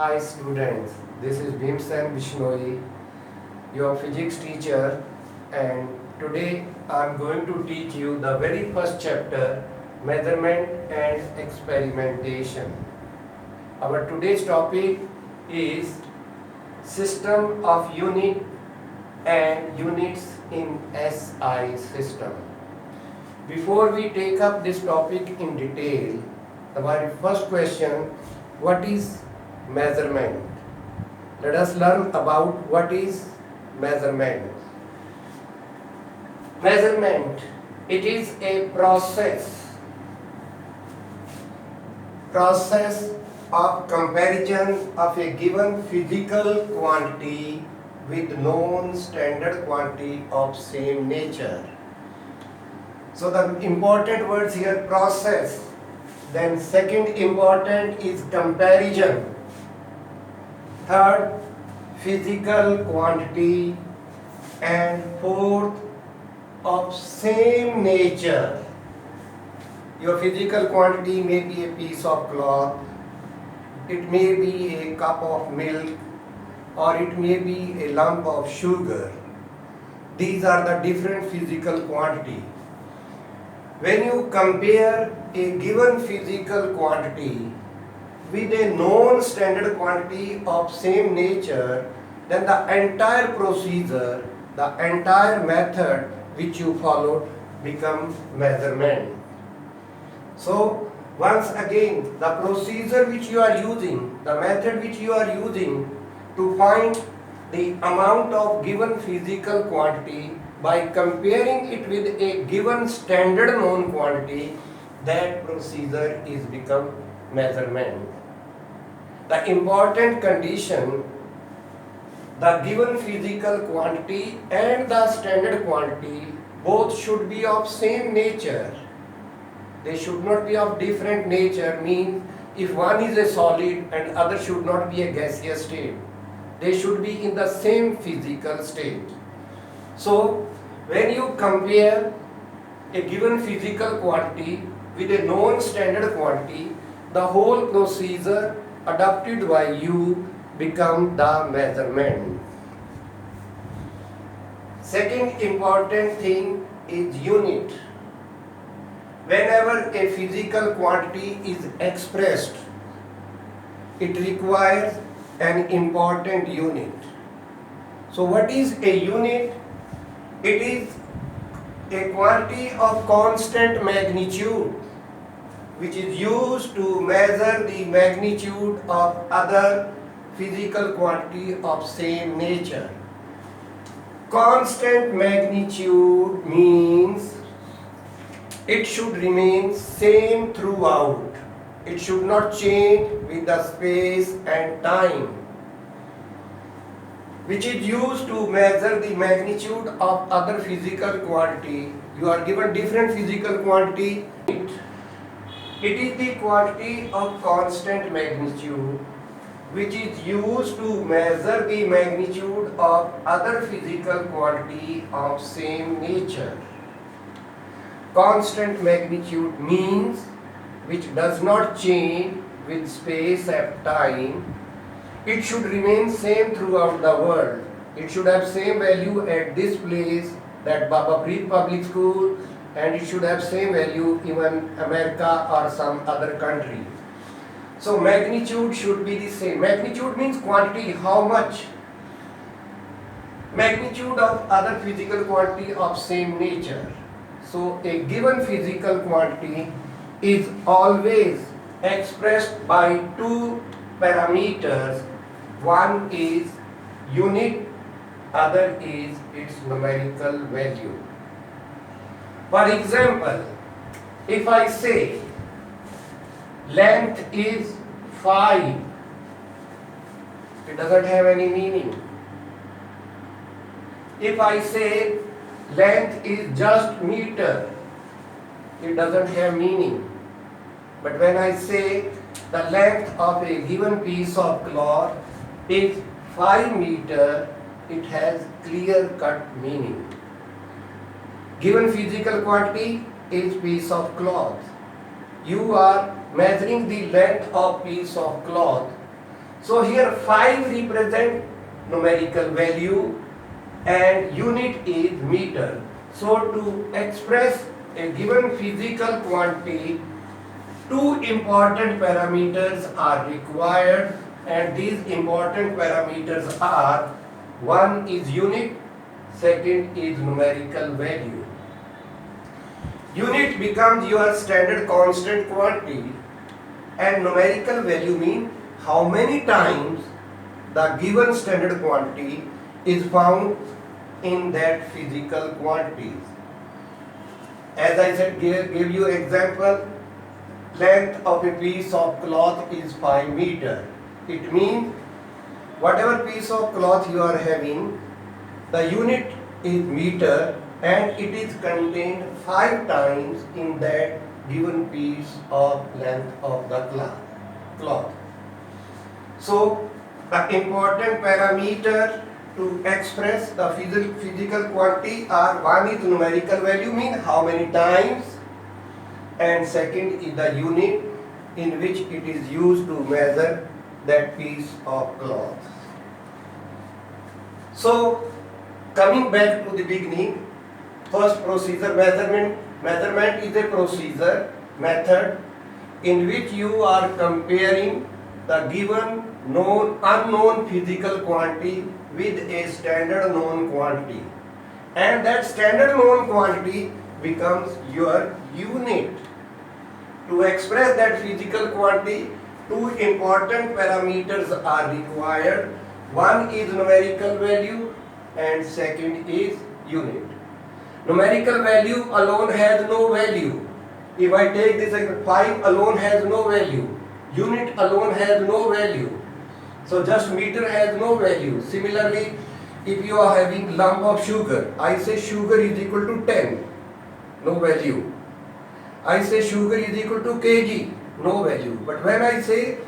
Hi students, this is Bhimsen Bishnoi, your physics teacher, and today I am going to teach you the very first chapter, measurement and experimentation. Our today's topic is system of unit and units in SI system. Before we take up this topic in detail, the very first question, what is measurement? Let us learn about what is measurement. Measurement, it is a process of comparison of a given physical quantity with known standard quantity of same nature. So the important words here, process. Then second important is comparison. Third, physical quantity. And fourth, of same nature. Your physical quantity may be a piece of cloth, it may be a cup of milk, or it may be a lump of sugar. These are the different physical quantity. When you compare a given physical quantity with a known standard quantity of same nature, then the entire procedure, the entire method which you followed become measurement. So once again, the procedure which you are using, the method which you are using to find the amount of given physical quantity by comparing it with a given standard known quantity, that procedure is become measurement. The important condition, the given physical quantity and the standard quantity both should be of same nature. They should not be of different nature, means if one is a solid and other should not be a gaseous state. They should be in the same physical state. So when you compare a given physical quantity with a known standard quantity, the whole procedure adopted by you become the measurement. Second important thing is unit. Whenever a physical quantity is expressed, it requires an important unit. So what is a unit? It is a quantity of constant magnitude which is used to measure the magnitude of other physical quantity of same nature. Constant magnitude means it should remain same throughout. It should not change with the space and time, which is used to measure the magnitude of other physical quantity. You are given different physical quantity. It is the quantity of constant magnitude which is used to measure the magnitude of other physical quantity of same nature. Constant magnitude means which does not change with space and time. It should remain same throughout the world. It should have same value at this place, that Baba Preet Public School, and it should have same value even America or some other country. So magnitude should be the same. Magnitude means quantity, how much. Magnitude of other physical quantity of same nature. So a given physical quantity is always expressed by two parameters. One is unit, other is its numerical value. For example, if I say length is 5, it doesn't have any meaning. If I say length is just meter, it doesn't have meaning. But when I say the length of a given piece of cloth is 5 meter, it has clear-cut meaning. Given physical quantity is piece of cloth. You are measuring the length of piece of cloth. So here 5 represent numerical value and unit is meter. So to express a given physical quantity, two important parameters are required, and these important parameters are: one is unit, second is numerical value. Unit becomes your standard constant quantity, and numerical value means how many times the given standard quantity is found in that physical quantities. As I said, give you example. Length of a piece of cloth is 5 meter. It means whatever piece of cloth you are having, the unit is meter and it is contained 5 times in that given piece of length of the cloth. So the important parameter to express the physical quantity are: one is numerical value, mean how many times, and second is the unit in which it is used to measure that piece of cloth. So coming back to the beginning, first procedure, measurement. Measurement is a procedure, method in which you are comparing the given unknown physical quantity with a standard known quantity, and that standard known quantity becomes your unit. To express that physical quantity, two important parameters are required. One is numerical value and second is unit. Numerical value alone has no value. If I take this, 5 alone has no value. Unit alone has no value. So just meter has no value. Similarly, if you are having lump of sugar, I say sugar is equal to 10, no value. I say sugar is equal to kg, no value. But when I say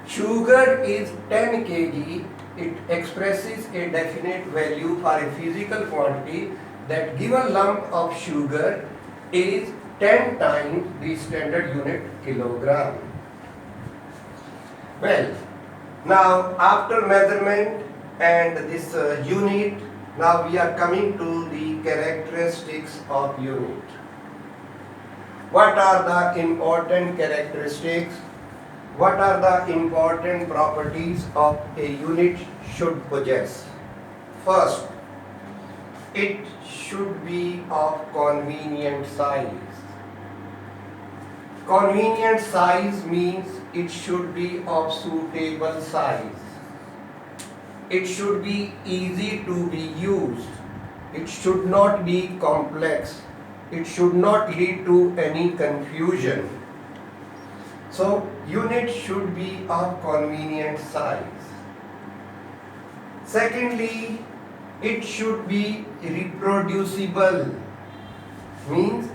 sugar is 10 kg, it expresses a definite value for a physical quantity. That given lump of sugar is 10 times the standard unit kilogram. Well, now after measurement and this unit, now we are coming to the characteristics of unit. What are the important characteristics? What are the important properties of a unit should possess? First, it should be of convenient size. Convenient size means it should be of suitable size. It should be easy to be used. It should not be complex. It should not lead to any confusion. So, unit should be of convenient size. Secondly, it should be reproducible. Means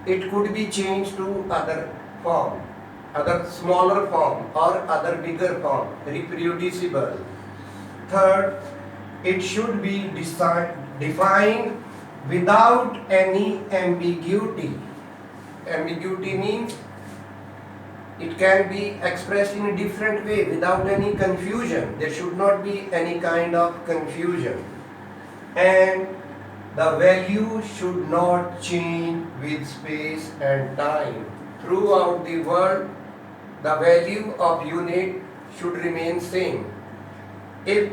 it could be changed to other form, other smaller form or other bigger form, reproducible. Third, it should be defined without any ambiguity. Ambiguity means it can be expressed in a different way without any confusion. There should not be any kind of confusion. And the value should not change with space and time. Throughout the world, the value of unit should remain same. If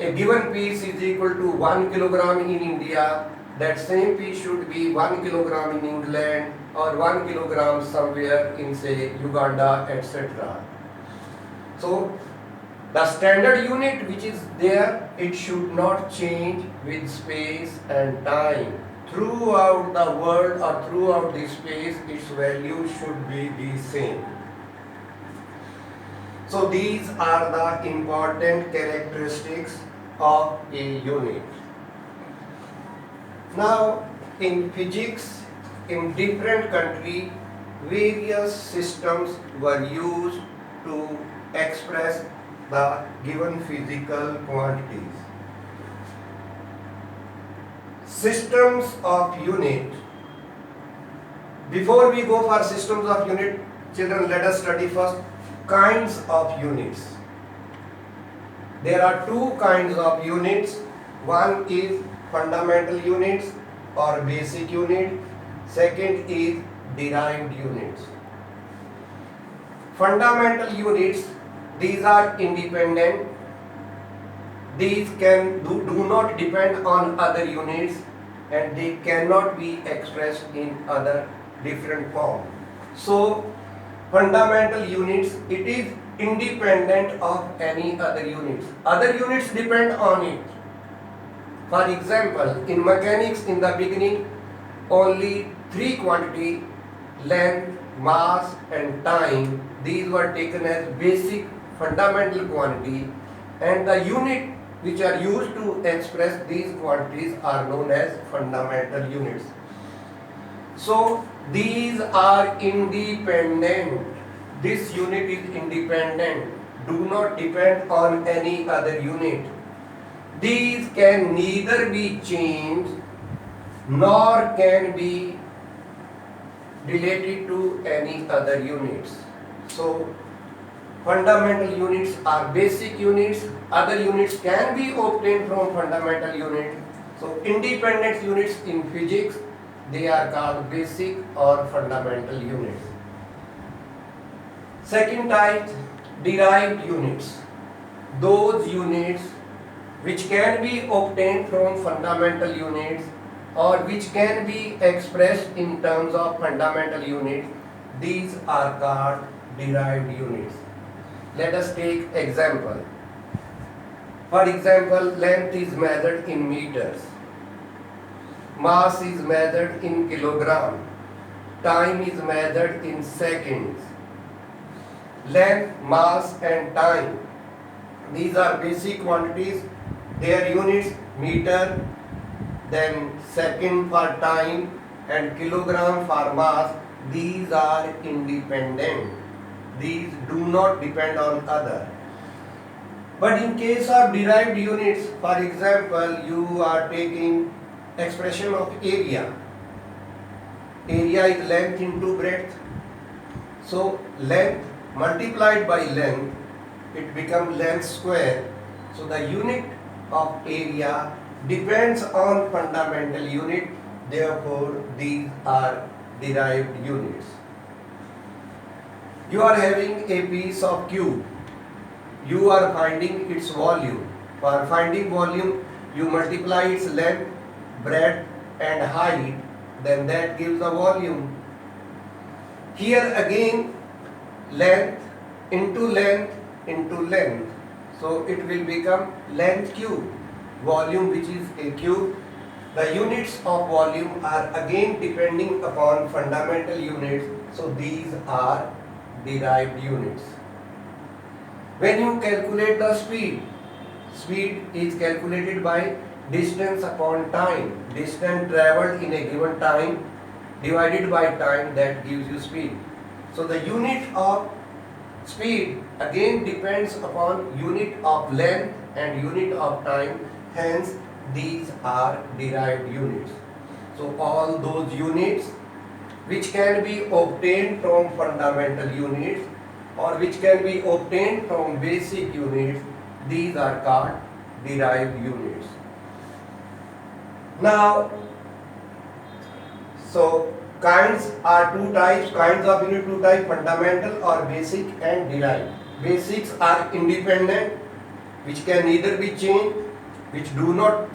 a given piece is equal to 1 kilogram in India, that same piece should be 1 kilogram in England or 1 kilogram somewhere in, say, Uganda, etc. So, the standard unit which is there, it should not change with space and time. Throughout the world or throughout the space, its value should be the same. So these are the important characteristics of a unit. Now, in physics, in different countries, various systems were used to express the given physical quantities. Systems of unit. Before we go for systems of unit, children, let us study first kinds of units. There are two kinds of units. One is fundamental units or basic unit. Second is derived units. Fundamental units, these are independent. These do not depend on other units, and they cannot be expressed in other different form. So fundamental units, it is independent of any other units. Other units depend on it. For example, in mechanics, in the beginning, only three quantity: length, mass and time. These were taken as basic fundamental quantity, and the unit which are used to express these quantities are known as fundamental units. So these are independent. This unit is independent, do not depend on any other unit. These can neither be changed nor can be related to any other units. So fundamental units are basic units. Other units can be obtained from fundamental units. So independent units in physics, they are called basic or fundamental units. Second type, derived units. Those units which can be obtained from fundamental units or which can be expressed in terms of fundamental units, these are called derived units. Let us take example. For example, length is measured in meters, mass is measured in kilogram, time is measured in seconds. Length, mass and time, these are basic quantities. Their units meter, then second for time and kilogram for mass. These are independent. These do not depend on other. But in case of derived units, for example, you are taking expression of area. Area is length into breadth. So length multiplied by length, it becomes length square. So the unit of area depends on fundamental unit. Therefore, these are derived units. You are having a piece of cube. You are finding its volume. For finding volume, you multiply its length, breadth and height, then that gives the volume. Here again, length into length into length. So it will become length cube. Volume, which is a cube. The units of volume are again depending upon fundamental units. So these are derived units. When you calculate the speed, speed is calculated by distance upon time. Distance traveled in a given time divided by time, that gives you speed. So the unit of speed again depends upon unit of length and unit of time. Hence these are derived units. So all those units which can be obtained from fundamental units or which can be obtained from basic units, these are called derived units. Now, so kinds are two types, kinds of unit two types, fundamental or basic and derived. Basics are independent, which can neither be changed, which do not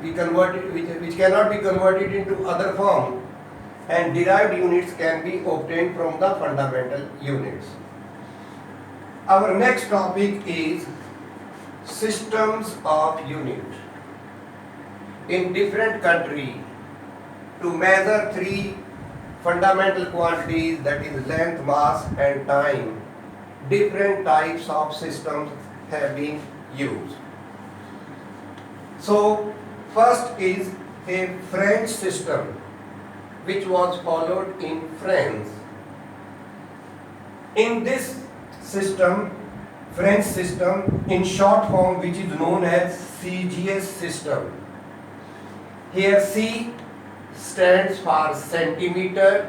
be converted, which cannot be converted into other form, and derived units can be obtained from the fundamental units. Our next topic is systems of unit. In different countries, to measure three fundamental quantities, that is length, mass and time, different types of systems have been used. So first is a French system which was followed in France. In this system, French system, in short form, which is known as CGS system. Here C stands for centimeter,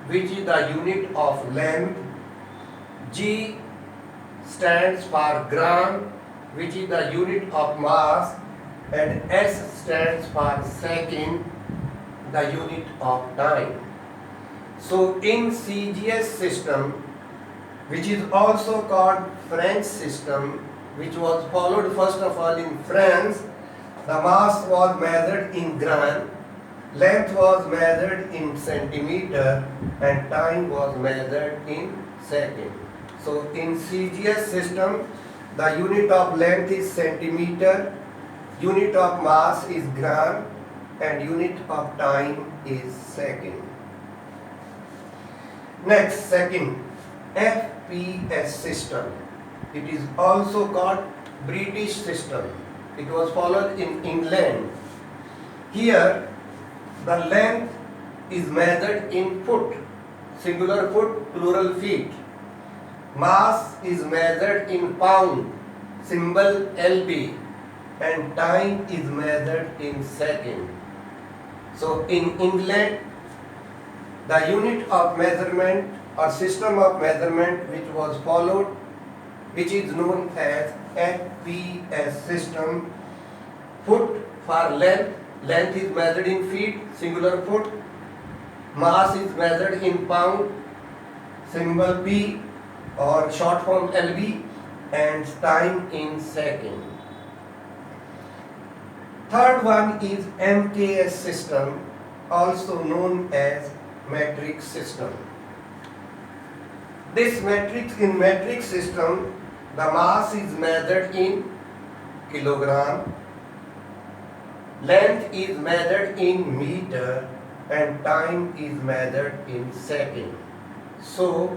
which is the unit of length. G stands for gram, which is the unit of mass, and S stands for second, the unit of time. So in CGS system, which is also called French system, which was followed first of all in France, the mass was measured in gram, length was measured in centimeter, and time was measured in second. So in CGS system, the unit of length is centimeter, unit of mass is gram, and unit of time is second. Next, second, FPS system. It is also called British system. It was followed in England. Here, the length is measured in foot, singular foot, plural feet. Mass is measured in pound, symbol LB, and time is measured in second. So in England, the unit of measurement or system of measurement which was followed, which is known as FPS system, foot for length, length is measured in feet, singular foot, mass is measured in pound, symbol P or short form LB, and time in second. Third one is MKS system, also known as metric system. This metric system, the mass is measured in kilogram, length is measured in meter, and time is measured in second. So,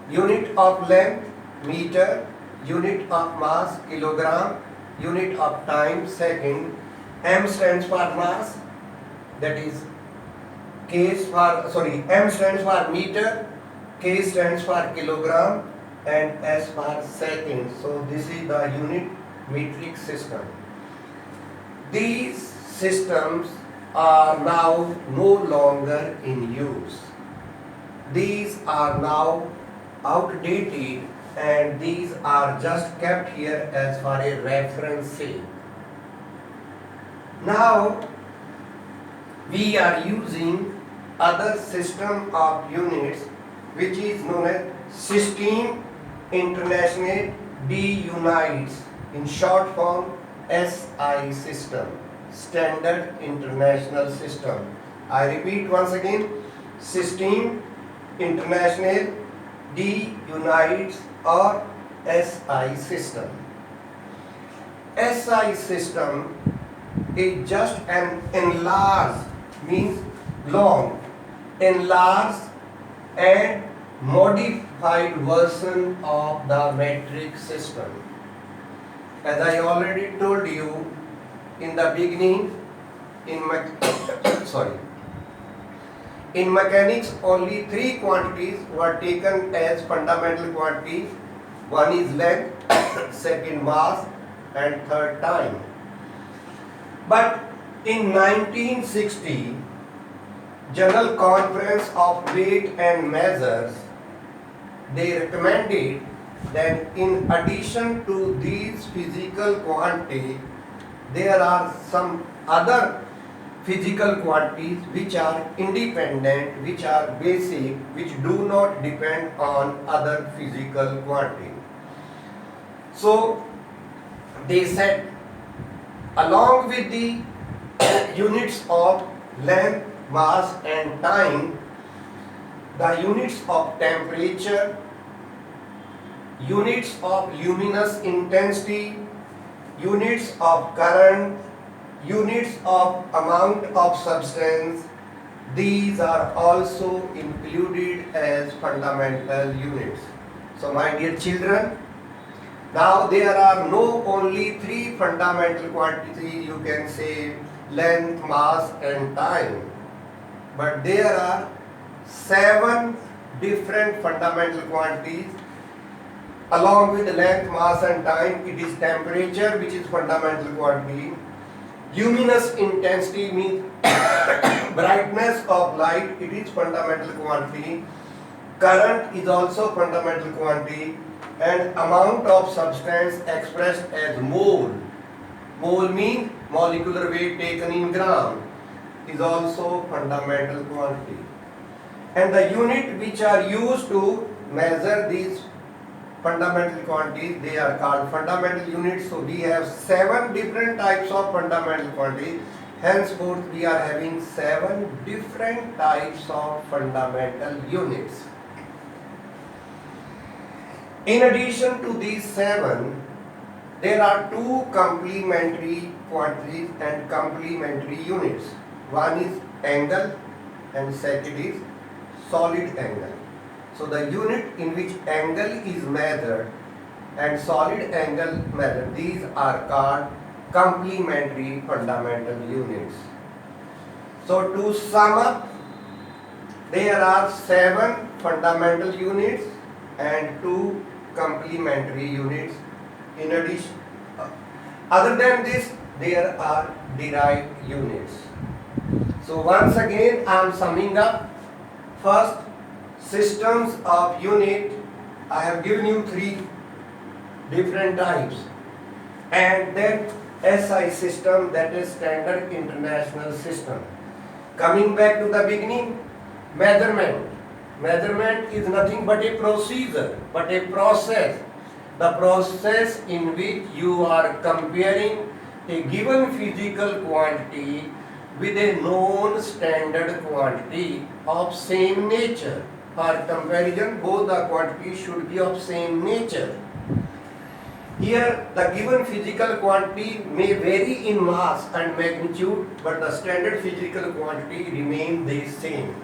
unit of length, meter, unit of mass, kilogram, unit of time, second. M stands for mass, that is M stands for meter, K stands for kilogram, and S for second. So this is the unit metric system. These systems are now no longer in use. These are now outdated, and these are just kept here as for a reference sake. Now we are using other system of units which is known as System International d'Unités, in short form SI system, Standard International System. I repeat once again, System International d'Unités or SI system. SI system is just an enlarged, means long, enlarged and modified version of the metric system. As I already told you in the beginning, in mechanics only three quantities were taken as fundamental quantities. One is length, second mass, and third time. But in 1960, General Conference of Weight and Measures, they recommended that in addition to these physical quantities, there are some other physical quantities which are independent, which are basic, which do not depend on other physical quantities. So they said, along with the units of length, mass and time, the units of temperature, units of luminous intensity, units of current, units of amount of substance, these are also included as fundamental units. So my dear children, now there are no only three fundamental quantities, you can say length, mass and time, but there are 7 different fundamental quantities. Along with length, mass and time, it is temperature which is fundamental quantity. Luminous intensity means brightness of light, it is fundamental quantity. Current is also fundamental quantity. and amount of substance expressed as mole. Mole means molecular weight taken in gram is also fundamental quantity. And the unit which are used to measure these fundamental quantities, they are called fundamental units. So we have 7 different types of fundamental quantities. Henceforth we are having 7 different types of fundamental units. In addition to these 7, there are 2 complementary quantities and complementary units. One is angle and second is solid angle. So the unit in which angle is measured and solid angle measured, these are called complementary fundamental units. So to sum up, there are 7 fundamental units and 2 complementary units. In addition, other than this, there are derived units. So once again, I am summing up. First, systems of unit. I have given you 3 different types. And then SI system, that is Standard International System. Coming back to the beginning, measurement. Measurement is nothing but a procedure, but a process. The process in which you are comparing a given physical quantity with a known standard quantity of same nature. For comparison, both the quantities should be of same nature. Here, the given physical quantity may vary in mass and magnitude, but the standard physical quantity remains the same.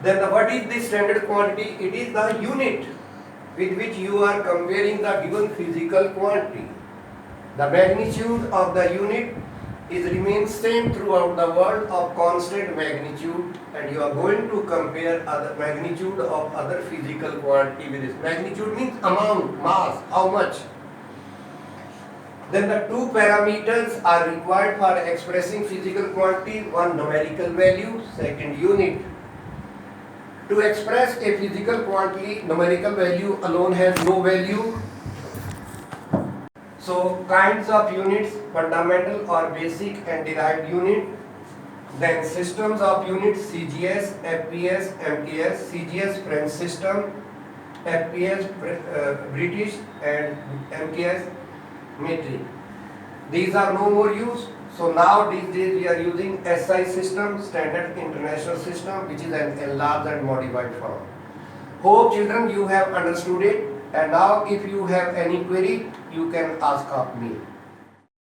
Then what is the standard quantity? It is the unit with which you are comparing the given physical quantity. The magnitude of the unit is remains same throughout the world of constant magnitude, and you are going to compare other magnitude of other physical quantity with this. Magnitude means amount, mass, how much. Then the 2 parameters are required for expressing physical quantity. One, numerical value, second, unit. To express a physical quantity, numerical value alone has no value. So kinds of units, fundamental or basic and derived unit. Then systems of units, CGS, FPS, MKS. CGS French system, FPS British, and MKS metric. These are no more used. So now these days we are using SI system, Standard International System, which is an enlarged and modified form. Hope children you have understood it, and now if you have any query you can ask of me.